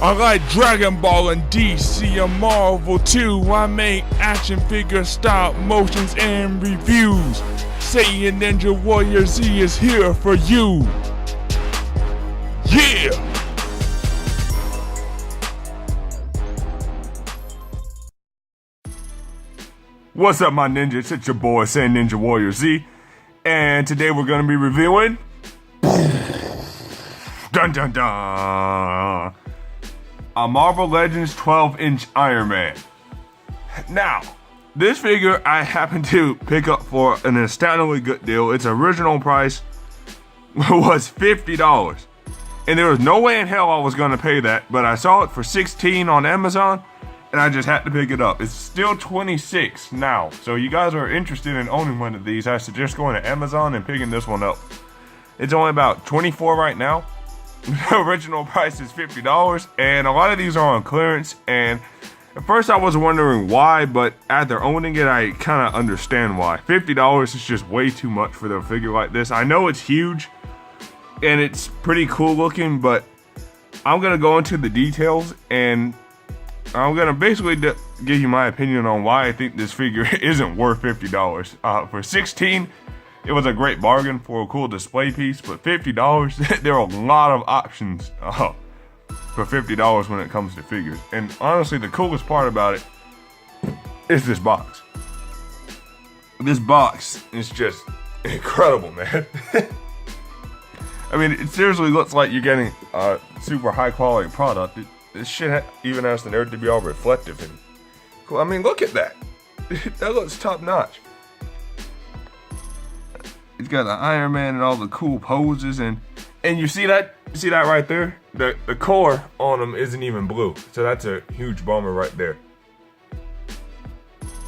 I like Dragon Ball and DC and Marvel too. I make action figures, stop motions, and reviews. Saiyan Ninja Warrior Z is here for you. Yeah! What's up, my ninjas? It's your boy, Saiyan Ninja Warrior Z. And today we're going to be reviewing... Dun dun dun! A Marvel Legends 12-inch Iron Man. Now, this figure I happened to pick up for an astoundingly good deal. Its original price was $50. And there was no way in hell I was going to pay that, but I saw it for $16 on Amazon, and I just had to pick it up. It's still $26 now, so you guys are interested in owning one of these, I suggest going to Amazon and picking this one up. It's only about $24 right now. The original price is $50, and a lot of these are on clearance, and at first I was wondering why, but after owning it, I kind of understand why. $50 is just way too much for a figure like this. I know it's huge, and it's pretty cool looking, but I'm going to go into the details, and I'm going to basically give you my opinion on why I think this figure isn't worth $50. For $16, it was a great bargain for a cool display piece, but $50, there are a lot of options for $50 when it comes to figures. And honestly, the coolest part about it is this box. This box is just incredible, man. I mean, it seriously looks like you're getting a super high quality product. This shit even has the nerve to be all reflective and cool. I mean, look at that. That looks top notch. It's got the Iron Man and all the cool poses, and you see that right there? The core on him isn't even blue, so that's a huge bummer right there.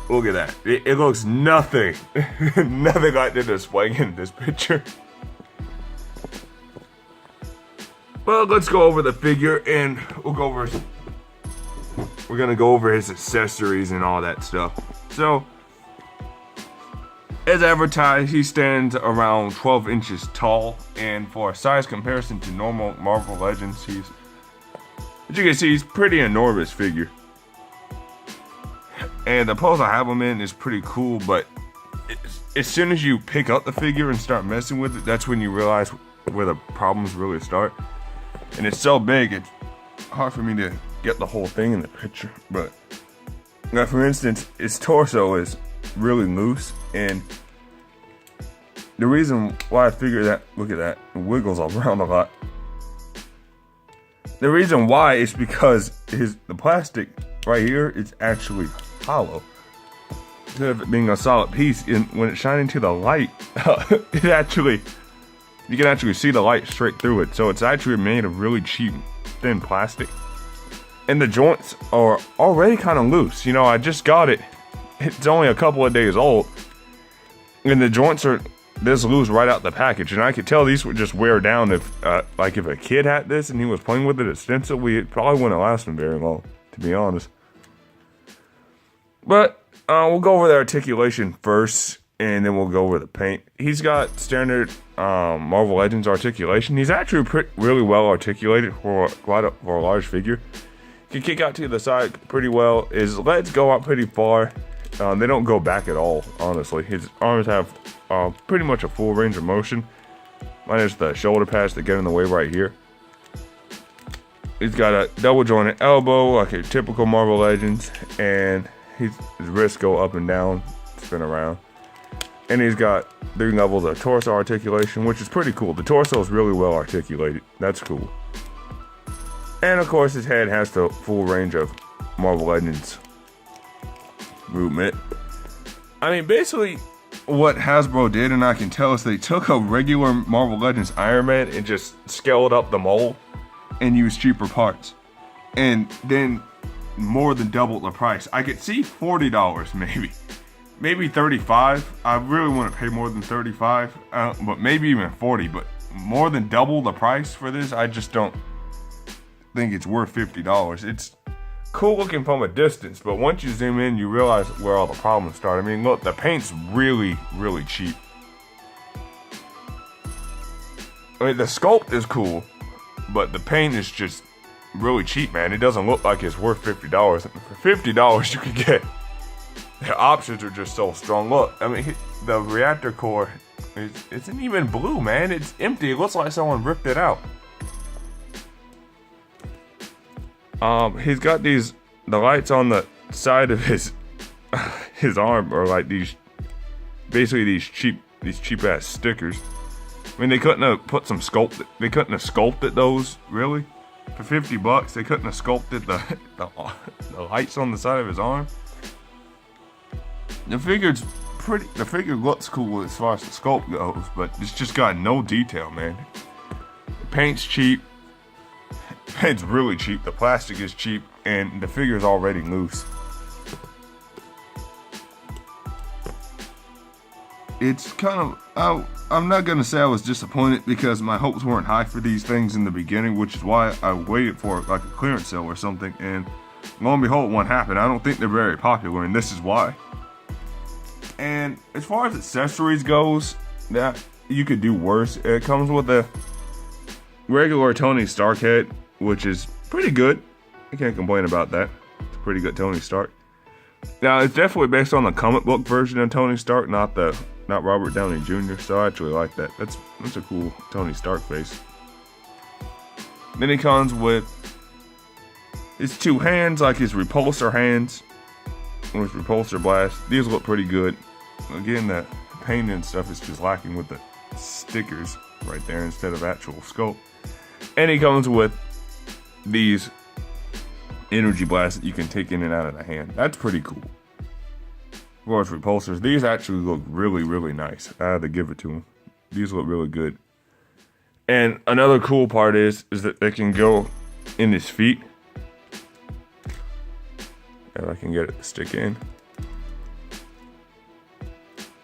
Look at that. It looks nothing like the display in this picture. Well, let's go over the figure, and we're gonna go over his accessories and all that stuff. So, as advertised, he stands around 12 inches tall, and for a size comparison to normal Marvel Legends, as you can see, he's pretty enormous figure. And the pose I have him in is pretty cool, but as soon as you pick up the figure and start messing with it, that's when you realize where the problems really start. And it's so big, it's hard for me to get the whole thing in the picture. But now, for instance, its torso is really loose, and the reason why I figured that, look at that, it wiggles around a lot. The reason why is because the plastic right here is actually hollow. Instead of it being a solid piece, when it's shining to the light, you can actually see the light straight through it. So it's actually made of really cheap, thin plastic. And the joints are already kind of loose. You know, I just got it. It's only a couple of days old, and the joints are this loose right out the package. And I could tell these would just wear down if a kid had this and he was playing with it extensively. It probably wouldn't last him very long, to be honest. But we'll go over the articulation first, and then we'll go over the paint. He's got standard Marvel Legends articulation. He's actually really well articulated for a large figure. He can kick out to the side pretty well. His legs go out pretty far. They don't go back at all, honestly. His arms have pretty much a full range of motion. Minus the shoulder pads that get in the way right here. He's got a double jointed elbow, like a typical Marvel Legends. And his wrists go up and down, spin around. And he's got 3 levels of torso articulation, which is pretty cool. The torso is really well articulated. That's cool. And of course, his head has the full range of Marvel Legends movement. I mean, basically, what Hasbro did, and I can tell, is they took a regular Marvel Legends Iron Man and just scaled up the mold and used cheaper parts. And then more than doubled the price. I could see $40 maybe $35. I really want to pay more than $35, but maybe even $40. But more than double the price for this, I just don't think it's worth $50. It's cool looking from a distance, but once you zoom in, you realize where all the problems start. I mean, look, the paint's really cheap. I mean, the sculpt is cool, but the paint is just really cheap, man. It doesn't look like it's worth $50. For $50, you can get the options are just so strong. Look, I mean, the reactor core, it isn't even blue, man. It's empty. It looks like someone ripped it out. He's got the lights on the side of his arm, or like these cheap ass stickers. I mean, they couldn't have put some sculpt. They couldn't have sculpted those, really. For $50, they couldn't have sculpted the lights on the side of his arm. The figure's pretty. The figure looks cool as far as the sculpt goes, but it's just got no detail, man. The paint's cheap. The paint's really cheap. The plastic is cheap, and the figure's already loose. It's kind of. I'm not gonna say I was disappointed because my hopes weren't high for these things in the beginning, which is why I waited for like a clearance sale or something. And lo and behold, one happened. I don't think they're very popular, and this is why. And as far as accessories goes, that you could do worse. It comes with a regular Tony Stark head, which is pretty good. I can't complain about that. It's a pretty good Tony Stark. Now, it's definitely based on the comic book version of Tony Stark, not Robert Downey Jr., so I actually like that. That's a cool Tony Stark face. Then he comes with his two hands, like his repulsor hands, with repulsor blast. These look pretty good. Again, the paint and stuff is just lacking with the stickers right there instead of actual sculpt. And he comes with these energy blasts that you can take in and out of the hand. That's pretty cool. As far as repulsors, these actually look really, really nice. I had to give it to them. These look really good. And another cool part is that they can go in his feet. If I can get it to stick in.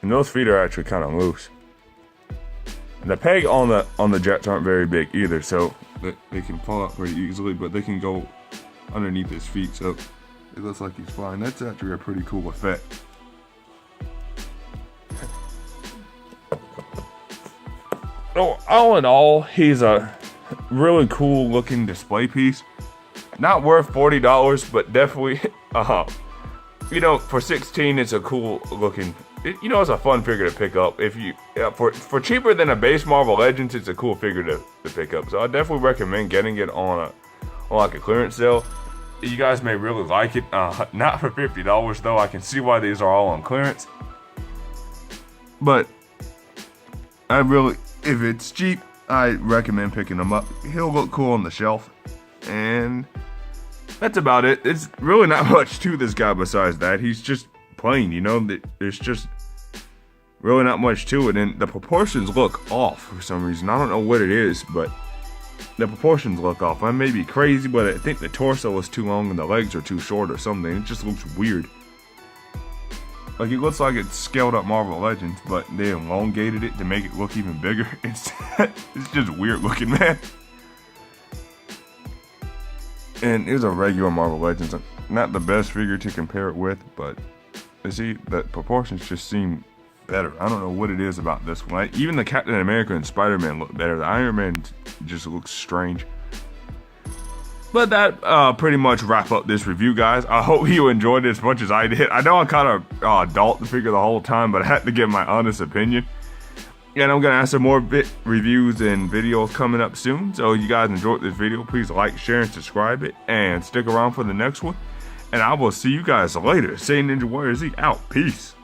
And those feet are actually kind of loose. And the peg on the jets aren't very big either, so they can fall out pretty easily, but they can go underneath his feet, so it looks like he's flying. That's actually a pretty cool effect. So all in all, he's a really cool looking display piece. Not worth $40, but definitely, for $16, it's a cool looking. It's a fun figure to pick up. If you for cheaper than a base Marvel Legends, it's a cool figure to pick up. So I definitely recommend getting it on like a clearance sale. You guys may really like it. Not for $50 though. I can see why these are all on clearance. But if it's cheap, I recommend picking them up. He'll look cool on the shelf, and that's about it. It's really not much to this guy besides that. He's just plain, There's just really not much to it, and the proportions look off for some reason. I don't know what it is, but the proportions look off. I may be crazy, but I think the torso is too long and the legs are too short or something. It just looks weird. Like, it looks like it's scaled up Marvel Legends, but they elongated it to make it look even bigger. It's just weird looking, man. And it's a regular Marvel Legends. Not the best figure to compare it with, but you see, the proportions just seem better. I don't know what it is about this one. Even the Captain America and Spider-Man look better. The Iron Man just looks strange. But that pretty much wrap up this review, guys. I hope you enjoyed it as much as I did. I know I kind of dolt the figure the whole time, but I had to give my honest opinion. And I'm going to have some more reviews and videos coming up soon. So you guys enjoyed this video, please like, share, and subscribe it. And stick around for the next one. And I will see you guys later. Say Ninja Warrior Z out. Peace.